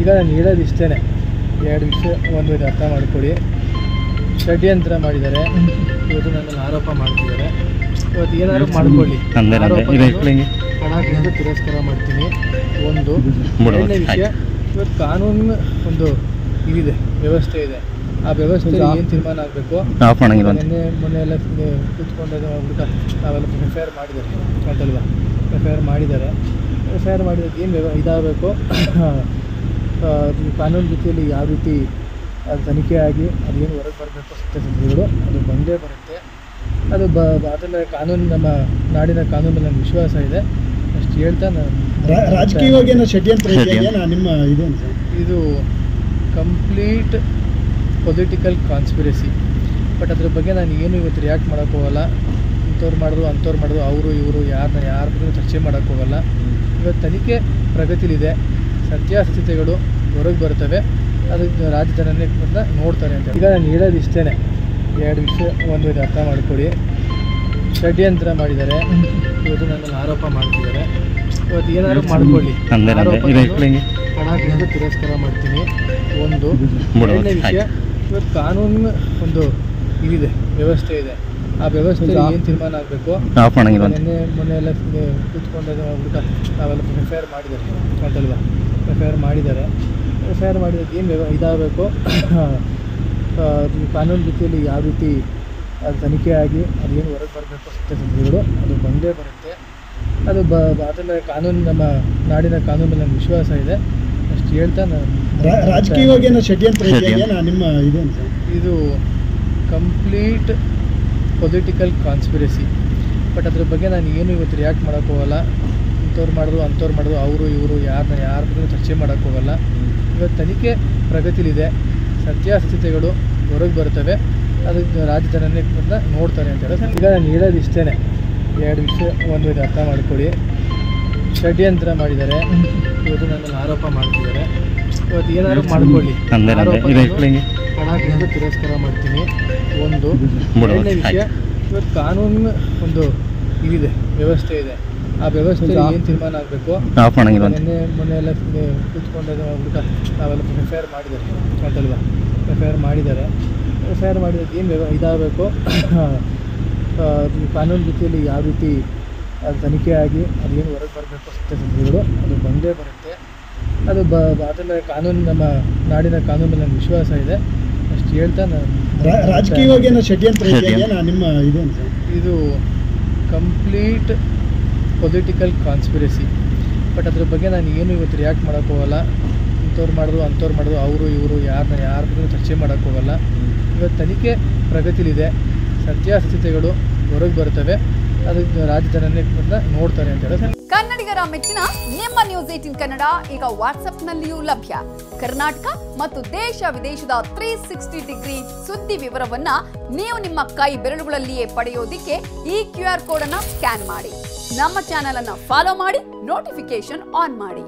ಈಗ ನಾನು ಹೇಳೋದು ಇಷ್ಟೇ, ಎರಡು ವಿಷಯ ಒಂದು ಅರ್ಥ ಮಾಡ್ಕೊಳ್ಳಿ. ಷಡ್ಯಂತ್ರ ಮಾಡಿದ್ದಾರೆ, ಇವತ್ತು ನನ್ನನ್ನು ಆರೋಪ ಮಾಡ್ತಿದ್ದಾರೆ. ಇವತ್ತು ಏನಾದ್ರು ಮಾಡ್ಕೊಳ್ಳಿ, ಹಣದಿಂದ ತಿರಸ್ಕಾರ ಮಾಡ್ತೀನಿ. ಒಂದು ಎರಡನೇ ವಿಷಯ, ಇವತ್ತು ಕಾನೂನು ಒಂದು ಇದಿದೆ, ವ್ಯವಸ್ಥೆ ಇದೆ. ಆ ವ್ಯವಸ್ಥೆ ಏನು ತೀರ್ಮಾನ ಆಗಬೇಕು. ಮೊನ್ನೆ ಎಲ್ಲ ಕೂತ್ಕೊಂಡು ನಾವೆಲ್ಲ ಎಫ್ ಐ ಆರ್ ಮಾಡಿದ್ದಾರೆ ಅಂತಲ್ವಾ, ಎಫ್ ಐ ಆರ್ ಮಾಡಿದ್ದಾರೆ. ಎಫ್ ಐ ಆರ್ ಮಾಡಿದಾಗ ಏನು ಇದಾಗಬೇಕು, ಕಾನೂನು ರೀತಿಯಲ್ಲಿ ಯಾವ ರೀತಿ ಅದು ತನಿಖೆ ಆಗಿ ಅದೇನು ಹೊರಗೆ ಬರಬೇಕು ಸತ್ಯಾಸತ್ಯತೆಗಳು ಅದು ಬಂದೇ ಬರುತ್ತೆ. ಅದು ಅದನ್ನು ಕಾನೂನು, ನಮ್ಮ ನಾಡಿನ ಕಾನೂನು ಮೇಲೆ ನನಗೆ ವಿಶ್ವಾಸ ಇದೆ. ಅಷ್ಟು ಹೇಳ್ತಾ ನಾನು ರಾಜಕೀಯವಾಗಿ ಷಡ್ಯಂತ್ರ ನಿಮ್ಮ ಇದು ಕಂಪ್ಲೀಟ್ ಪೊಲಿಟಿಕಲ್ ಕಾನ್ಸ್ಪಿರಸಿ. ಬಟ್ ಅದ್ರ ಬಗ್ಗೆ ನಾನು ಏನು ಇವತ್ತು ರಿಯಾಕ್ಟ್ ಮಾಡೋಕ್ಕೆ ಹೋಗಲ್ಲ. ಇಂಥವ್ರು ಮಾಡಿದ್ರು ಅಂಥವ್ರು ಮಾಡಿದ್ರು, ಅವರು ಇವರು ಯಾರ ಬಗ್ಗೆ ಚರ್ಚೆ ಮಾಡೋಕ್ಕೆ ಹೋಗಲ್ಲ. ಇವತ್ತು ತನಿಖೆ ಪ್ರಗತಿಲಿದೆ, ಸತ್ಯಾಸತ್ಯತೆಗಳು ಹೊರಗೆ ಬರ್ತವೆ, ಅದಕ್ಕೆ ರಾಜ್ಯ ಜನನೇ ನೋಡ್ತಾರೆ ಅಂತ. ಈಗ ನಾನು ಹೇಳೋದು ಇಷ್ಟೇ, ಎರಡು ವಿಷಯ ಒಂದು ಅರ್ಥ ಮಾಡ್ಕೊಳ್ಳಿ. ಷಡ್ಯಂತ್ರ ಮಾಡಿದ್ದಾರೆ, ಇವತ್ತು ನನ್ನನ್ನು ಆರೋಪ ಮಾಡ್ತಿದ್ದಾರೆ. ಇವತ್ತು ಏನಾದ್ರು ಮಾಡ್ಕೊಳ್ಳಿ, ಹಣದಿಂದ ತಿರಸ್ಕಾರ ಮಾಡ್ತೀನಿ. ಒಂದು ಎರಡನೇ ವಿಷಯ, ಇವತ್ತು ಕಾನೂನು ಒಂದು ಇದಿದೆ, ವ್ಯವಸ್ಥೆ ಇದೆ. ಆ ವ್ಯವಸ್ಥೆ ಏನು ತೀರ್ಮಾನ ಆಗಬೇಕು. ಮೊನ್ನೆ ಎಲ್ಲ ಕೂತ್ಕೊಂಡು ನಾವೆಲ್ಲ ಎಫ್ ಐ ಆರ್ ಮಾಡಿದ್ದಾರೆ ಅಂತಲ್ವಾ, ಎಫ್ ಐ ಆರ್ ಮಾಡಿದ್ದಾರೆ. ಎಫ್ ಐ ಆರ್ ಮಾಡಿದಾಗ ಏನು ಇದಾಗಬೇಕು, ಕಾನೂನು ರೀತಿಯಲ್ಲಿ ಯಾವ ರೀತಿ ಅದು ತನಿಖೆ ಆಗಿ ಅದೇನು ಹೊರಗೆ ಬರಬೇಕು ಸತ್ಯಾಸತ್ಯತೆಗಳು ಅದು ಬಂದೇ ಬರುತ್ತೆ. ಅದು ಅದನ್ನು ಕಾನೂನು, ನಮ್ಮ ನಾಡಿನ ಕಾನೂನು ಮೇಲೆ ನನಗೆ ವಿಶ್ವಾಸ ಇದೆ. ಅಷ್ಟು ಹೇಳ್ತಾ ನಾನು ರಾಜಕೀಯವಾಗಿ ಷಡ್ಯಂತ್ರ ನಿಮ್ಮ ಇದು ಕಂಪ್ಲೀಟ್ ಪೊಲಿಟಿಕಲ್ ಕಾನ್ಸ್ಪಿರಸಿ. ಬಟ್ ಅದ್ರ ಬಗ್ಗೆ ನಾನು ಏನು ಇವತ್ತು ರಿಯಾಕ್ಟ್ ಮಾಡೋಕ್ಕೆ ಹೋಗಲ್ಲ. ಇಂಥವ್ರು ಮಾಡಿದ್ರು ಅಂಥವ್ರು ಮಾಡಿದ್ರು, ಅವರು ಇವರು ಯಾರ ಬಗ್ಗೆ ಚರ್ಚೆ ಮಾಡೋಕ್ಕೆ ಹೋಗಲ್ಲ. ಇವತ್ತು ತನಿಖೆ ಪ್ರಗತಿಲಿದೆ, ಸತ್ಯಾಸತ್ಯತೆಗಳು ಹೊರಗೆ ಬರ್ತವೆ, ಅದಕ್ಕೆ ರಾಜ್ಯ ಜನನೇ ನೋಡ್ತಾರೆ ಅಂತ ಹೇಳಿ. ಈಗ ನಾನು ಹೇಳೋದು ಇಷ್ಟೇ, ಎರಡು ವಿಷಯ ಒಂದು ಅರ್ಥ ಮಾಡ್ಕೊಳ್ಳಿ. ಷಡ್ಯಂತ್ರ ಮಾಡಿದ್ದಾರೆ, ಇವತ್ತು ನನ್ನನ್ನು ಆರೋಪ ಮಾಡ್ತಿದ್ದಾರೆ. ಇವತ್ತು ಏನಾದ್ರು ಮಾಡ್ಕೊಳ್ಳಿ, ಹಣದಿಂದ ತಿರಸ್ಕಾರ ಮಾಡ್ತೀನಿ. ಒಂದು ಎರಡನೇ ವಿಷಯ, ಇವತ್ತು ಕಾನೂನು ಒಂದು ಇದಿದೆ, ವ್ಯವಸ್ಥೆ ಇದೆ. ಆ ವ್ಯವಸ್ಥೆ ಏನು ತೀರ್ಮಾನ ಆಗಬೇಕು. ಮೊನ್ನೆ ಎಲ್ಲ ಕೂತ್ಕೊಂಡು ನಾವೆಲ್ಲ ಎಫ್ ಐ ಆರ್ ಮಾಡಿದ್ದಾರೆ ಅಂತಲ್ವಾ, ಎಫ್ ಐ ಆರ್ ಮಾಡಿದ್ದಾರೆ. ಎಫ್ ಐ ಆರ್ ಮಾಡಿದಾಗ ಏನು ಇದಾಗಬೇಕು, ಕಾನೂನು ರೀತಿಯಲ್ಲಿ ಯಾವ ರೀತಿ ಅದು ತನಿಖೆ ಆಗಿ ಅದೇನು ಹೊರಗೆ ಬರಬೇಕು ಸತ್ಯಾಸತ್ಯತೆಗಳು ಅದು ಬಂದೇ ಬರುತ್ತೆ. ಅದು ಅದನ್ನು ಕಾನೂನು, ನಮ್ಮ ನಾಡಿನ ಕಾನೂನು ಮೇಲೆ ನನಗೆ ವಿಶ್ವಾಸ ಇದೆ. ಅಷ್ಟು ಹೇಳ್ತಾ ನಾನು ರಾಜಕೀಯವಾಗಿ ಷಡ್ಯಂತ್ರ ನಿಮ್ಮ ಇದು ಕಂಪ್ಲೀಟ್ ಪೊಲಿಟಿಕಲ್ ಕಾನ್ಸ್ಪಿರಸಿ. ಬಟ್ ಅದ್ರ ಬಗ್ಗೆ ನಾನು ಏನು ಇವತ್ತು ರಿಯಾಕ್ಟ್ ಮಾಡೋಕ್ಕೆ ಹೋಗಲ್ಲ. ಇಂಥವ್ರು ಮಾಡಿದ್ರು ಅಂಥವ್ರು ಮಾಡಿದ್ರು, ಅವರು ಇವರು ಯಾರ ಬಗ್ಗೆ ಚರ್ಚೆ ಮಾಡೋಕ್ಕೆ ಹೋಗಲ್ಲ. ಇವತ್ತು ತನಿಖೆ ಪ್ರಗತಿಲಿದೆ, ಸತ್ಯಾಸತ್ಯತೆಗಳು ಹೊರಗೆ ಬರ್ತವೆ, ಅದಕ್ಕೆ ರಾಜ್ಯ ಜನನೇ ನೋಡ್ತಾರೆ ಅಂತ ಹೇಳಿ. ಕನ್ನಡಿಗರ ಮೆಚ್ಚಿನ ನಿಮ್ಮ ನ್ಯೂಸ್ 18 ಕನ್ನಡ ಈಗ ವಾಟ್ಸ್ಆಪ್ನಲ್ಲಿಯೂ ಲಭ್ಯ. ಕರ್ನಾಟಕ ಮತ್ತು ದೇಶ ವಿದೇಶದ 360 ಡಿಗ್ರಿ ಸುದ್ದಿ ವಿವರವನ್ನ ನೀವು ನಿಮ್ಮ ಕೈ ಬೆರಳುಗಳಲ್ಲಿಯೇ ಪಡೆಯೋದಿಕ್ಕೆ ಈ QR ಕೋಡ್ ಅನ್ನು ಸ್ಕ್ಯಾನ್ ಮಾಡಿ. ನಮ್ಮ ಚಾನೆಲ್ ಅನ್ನು ಫಾಲೋ ಮಾಡಿ, ನೋಟಿಫಿಕೇಶನ್ ಆನ್ ಮಾಡಿ.